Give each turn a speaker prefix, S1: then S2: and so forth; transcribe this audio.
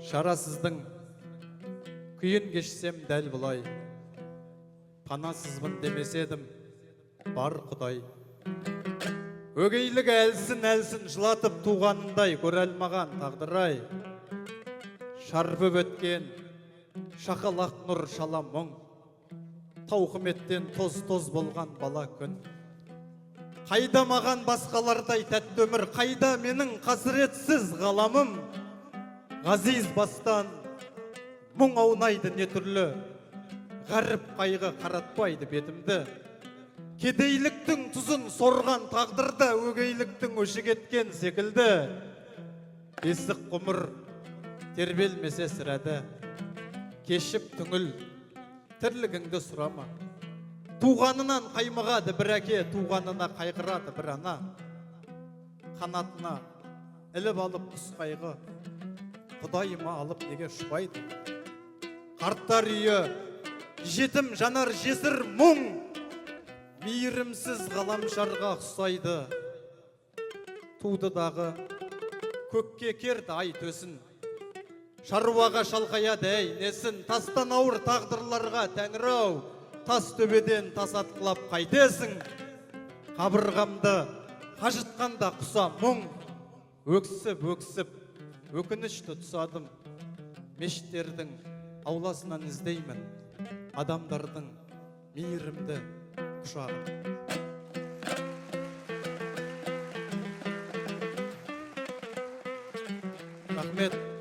S1: Шарасыздың күйін кешсем дәл бұлай, панасызбын демеседім, бар Құдай. Өгейлік әлсін жылатып туғанындай көре алмаған тағдырай. Шарпып өткен шақалақ нұр шала мұң, тауқыметтен тоз болған бала күн. Қайда маған басқалардай тәтті өмір, қайда менің қасіретсіз ғаламым? Ғазиз бастан мұң аунайды не түрлі, ғаріп қайғы қаратпайды бетімді. Кедейліктің тұзын сорған тағдырда өгейліктің өші кеткен секілді. Бесік құмыр тербелмесе сірәді, кешіп түңіл тірлігіңді сұрама. Туғанынан қаймығады бір әке, туғанына қайғырады бір ана. Қанатына іліп алып құс қайғы, Құдайыма алып неге ұшпайды? Қарттар үйі, жетім жанар жесір мұң, мейірімсіз ғаламшарға ұқсайды. Туды дағы көкке керді ай төсін, шаруаға шалқаяды әй несін, тастан ауыр тағдырларға тәңір-ау, тас төбеден тас атқылап қайтесің. Қабырғамды қажытқанда құса мұң, өксіп өкінішті тұсадым. Мешіттердің ауласынан іздеймін адамдардың мейірімді құшағын. Рахмет.